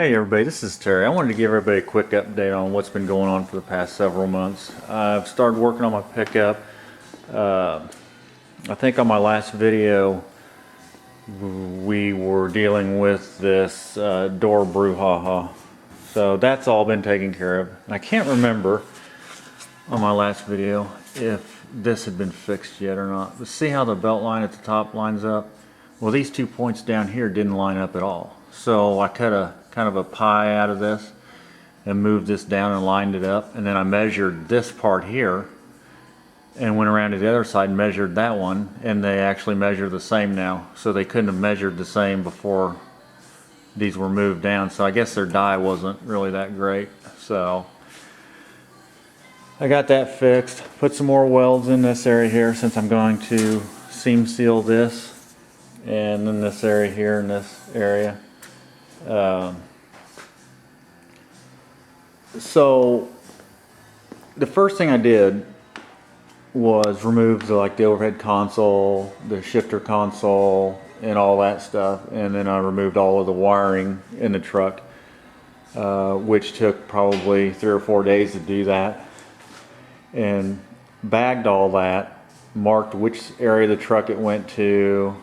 Hey everybody, this is Terry. I wanted to give everybody a quick update on what's been going on for the past several months. I've started working on my pickup. I think on my last video we were dealing with this door brouhaha. So that's all been taken care of. And I can't remember on my last video if this had been fixed yet or not. But see how the belt line at the top lines up? Well, these 2 points down here didn't line up at all. So I cut a kind of a pie out of this and moved this down and lined it up, and then I measured this part here and went around to the other side and measured that one, and they actually measure the same now. So they couldn't have measured the same before these were moved down, so I guess their die wasn't really that great. So I got that fixed, put some more welds in this area here since I'm going to seam seal this, and then this area here in this area. So the first thing I did was remove the overhead console, the shifter console, and all that stuff, and then I removed all of the wiring in the truck, which took probably 3 or 4 days to do that, and bagged all that, marked which area of the truck it went to,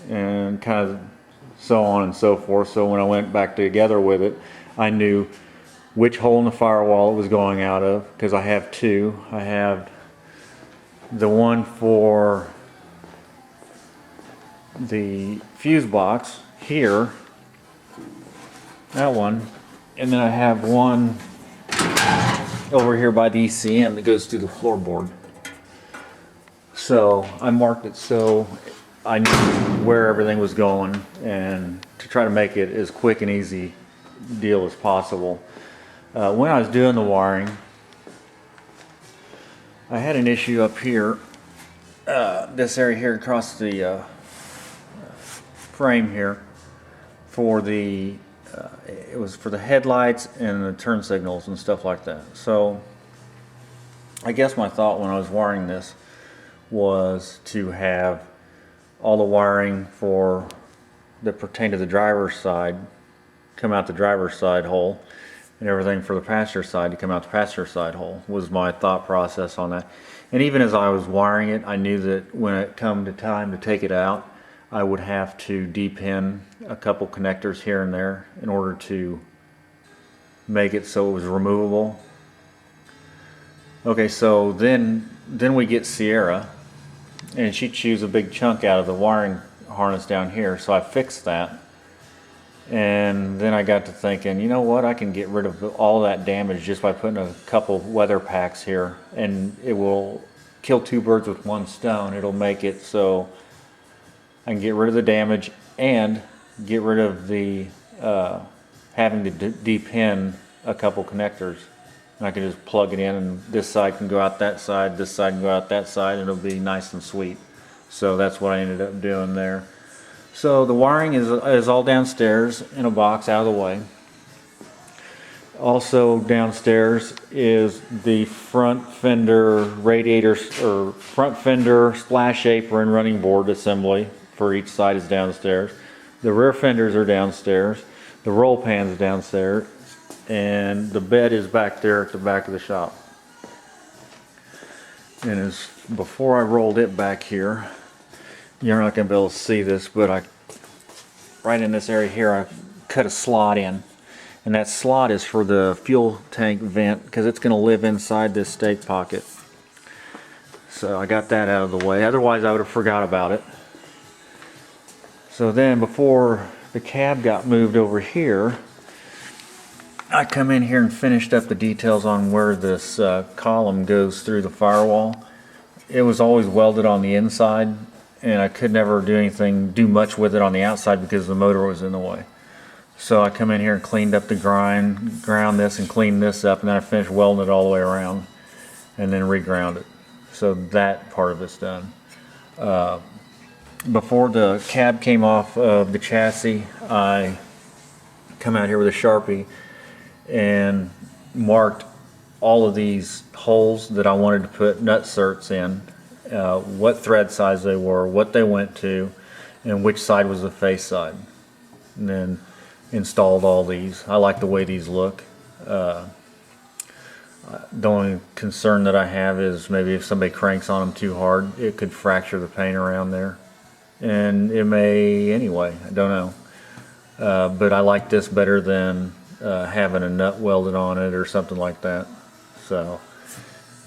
and kind of so on and so forth. So when I went back together with it, I knew which hole in the firewall it was going out of, because I have two. I have the one for the fuse box here, that one, and then I have one over here by the ECM that goes through the floorboard. So I marked it so I knew where everything was going, and to try to make it as quick and easy deal as possible. When I was doing the wiring, I had an issue up here, this area here across the frame here for the it was for the headlights and the turn signals and stuff like that. So I guess my thought when I was wiring this was to have all the wiring for that pertain to the driver's side come out the driver's side hole, and everything for the passenger side to come out the passenger side hole, was my thought process on that. And even as I was wiring it, I knew that when it come to time to take it out, I would have to de-pin a couple connectors here and there in order to make it so it was removable. Okay, so then we get Sierra, and she chews a big chunk out of the wiring harness down here, so I fixed that. And then I got to thinking, you know what, I can get rid of all that damage just by putting a couple weather packs here, and it will kill two birds with one stone. It'll make it so I can get rid of the damage and get rid of the having to de-pin a couple connectors. And I can just plug it in, and this side can go out that side, this side can go out that side, and it'll be nice and sweet. So that's what I ended up doing there. So the wiring is all downstairs in a box out of the way. Also downstairs is the front fender radiator, or front fender splash apron running board assembly for each side is downstairs. The rear fenders are downstairs. The roll pan's downstairs. And the bed is back there at the back of the shop. And before I rolled it back here, you're not going to be able to see this, but right in this area here, I cut a slot in. And that slot is for the fuel tank vent, because it's going to live inside this stake pocket. So I got that out of the way. Otherwise I would have forgot about it. So then before the cab got moved over here, I come in here and finished up the details on where this column goes through the firewall. It was always welded on the inside, and I could never do much with it on the outside because the motor was in the way. So I come in here and cleaned up the ground this and cleaned this up, and then I finished welding it all the way around and then reground it. So that part of it's done. Before the cab came off of the chassis, I come out here with a Sharpie and marked all of these holes that I wanted to put nut certs in, what thread size they were, what they went to, and which side was the face side. And then installed all these. I like the way these look. The only concern that I have is maybe if somebody cranks on them too hard, it could fracture the paint around there. And it may anyway, I don't know. But I like this better than having a nut welded on it or something like that. So,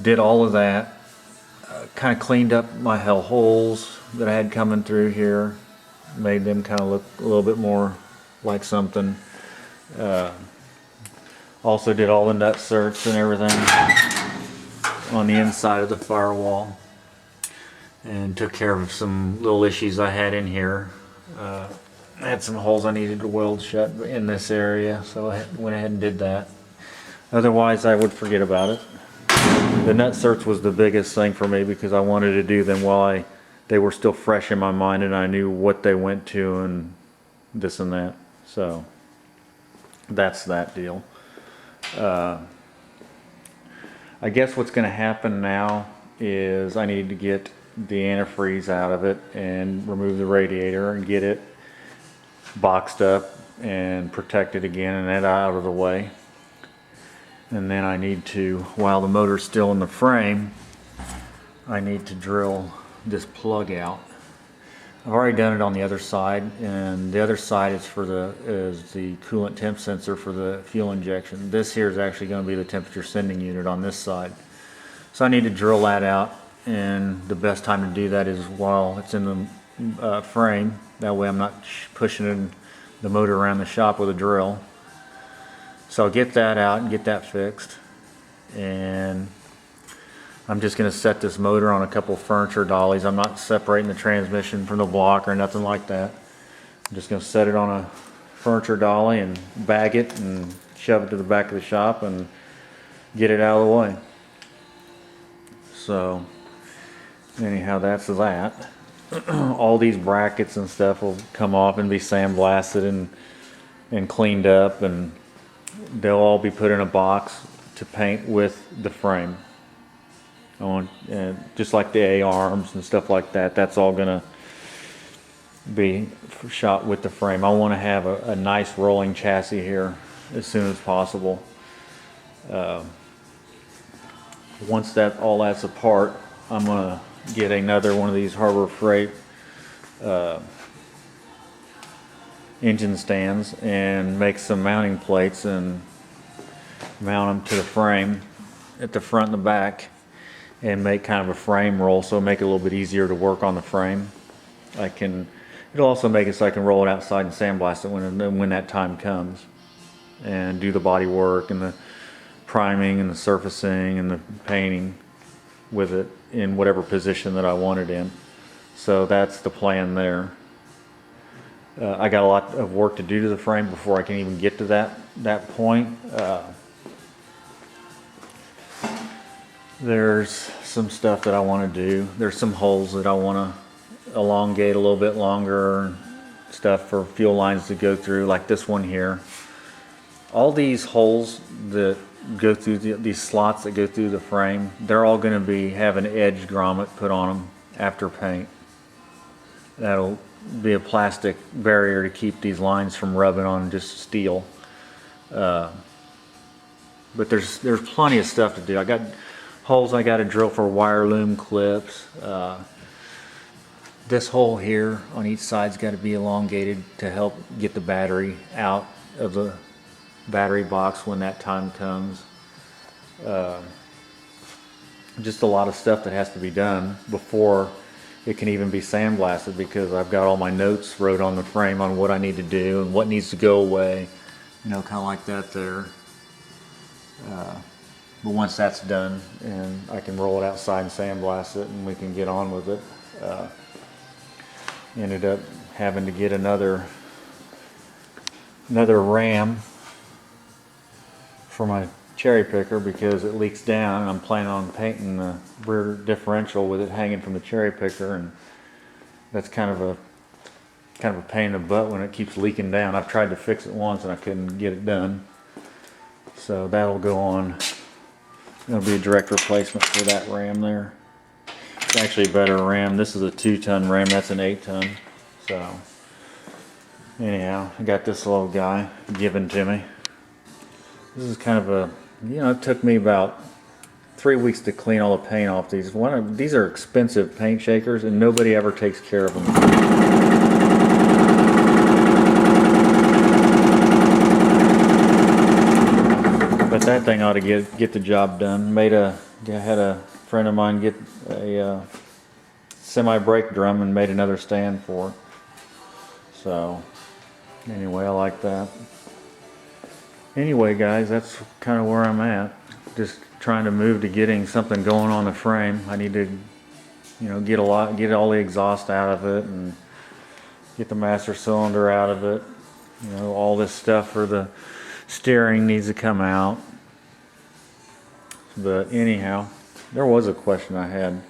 did all of that. Kind of cleaned up my hell holes that I had coming through here. Made them kind of look a little bit more like something. Also did all the nut certs and everything on the inside of the firewall, and took care of some little issues I had in here. I had some holes I needed to weld shut in this area, so I went ahead and did that. Otherwise I would forget about it. The nut certs was the biggest thing for me because I wanted to do them while they were still fresh in my mind and I knew what they went to and this and that. So that's that deal. I guess what's going to happen now is I need to get the antifreeze out of it and remove the radiator and get it boxed up and protected again and that out of the way. And then I need to, while the motor's still in the frame, I need to drill this plug out. I've already done it on the other side, and the other side is the coolant temp sensor for the fuel injection. This here is actually going to be the temperature sending unit on this side. So I need to drill that out, and the best time to do that is while it's in the frame. That way I'm not pushing the motor around the shop with a drill. So I'll get that out and get that fixed, and I'm just going to set this motor on a couple furniture dollies. I'm not separating the transmission from the block or nothing like that. I'm just going to set it on a furniture dolly and bag it and shove it to the back of the shop and get it out of the way. So anyhow, that's that. All these brackets and stuff will come off and be sandblasted and cleaned up, and they'll all be put in a box to paint with the frame. Just like the A-arms and stuff like that, that's all gonna be shot with the frame. I want to have a nice rolling chassis here as soon as possible. Once all that's apart, I'm gonna get another one of these Harbor Freight engine stands and make some mounting plates and mount them to the frame at the front and the back, and make kind of a frame roll, so make it a little bit easier to work on the frame. It'll also make it so I can roll it outside and sandblast it when that time comes, and do the body work and the priming and the surfacing and the painting with it in whatever position that I want it in. So that's the plan there. I got a lot of work to do to the frame before I can even get to that point. There's some stuff that I want to do. There's some holes that I want to elongate a little bit longer, stuff for fuel lines to go through, like this one here. All these holes that go through these slots that go through the frame, they're all going to have an edge grommet put on them after paint. That'll be a plastic barrier to keep these lines from rubbing on just steel. But there's plenty of stuff to do. I got holes I got to drill for wire loom clips. This hole here on each side's got to be elongated to help get the battery out of the battery box when that time comes. Just a lot of stuff that has to be done before it can even be sandblasted, because I've got all my notes wrote on the frame on what I need to do and what needs to go away, kind of like that there. But once that's done, and I can roll it outside and sandblast it, and we can get on with it. Ended up having to get another ram for my cherry picker because it leaks down, and I'm planning on painting the rear differential with it hanging from the cherry picker, and that's kind of a pain in the butt when it keeps leaking down. I've tried to fix it once and I couldn't get it done. So that'll go on. It'll be a direct replacement for that ram there. It's actually a better ram. This is a 2-ton ram, that's an 8-ton. So Anyhow, I got this little guy given to me. This is kind of a, it took me about 3 weeks to clean all the paint off these. These are expensive paint shakers and nobody ever takes care of them. But that thing ought to get the job done. I had a friend of mine get a semi-brake drum and made another stand for it. So anyway, I like that. Anyway, guys, that's kind of where I'm at. Just trying to move to getting something going on the frame. I need to, get all the exhaust out of it and get the master cylinder out of it. All this stuff for the steering needs to come out. But anyhow, there was a question I had.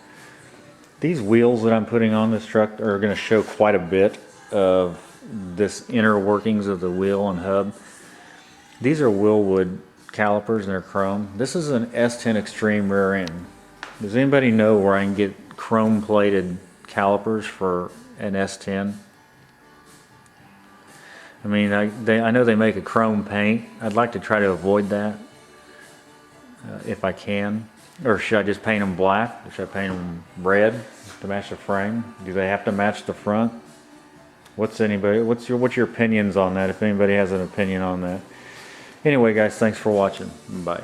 These wheels that I'm putting on this truck are going to show quite a bit of this inner workings of the wheel and hub. These are Wilwood calipers and they're chrome. This is an S10 Extreme rear end. Does anybody know where I can get chrome plated calipers for an S10? I mean, I know they make a chrome paint. I'd like to try to avoid that if I can. Or should I just paint them black? Or should I paint them red to match the frame? Do they have to match the front? What's your opinions on that? If anybody has an opinion on that. Anyway, guys, thanks for watching. Bye.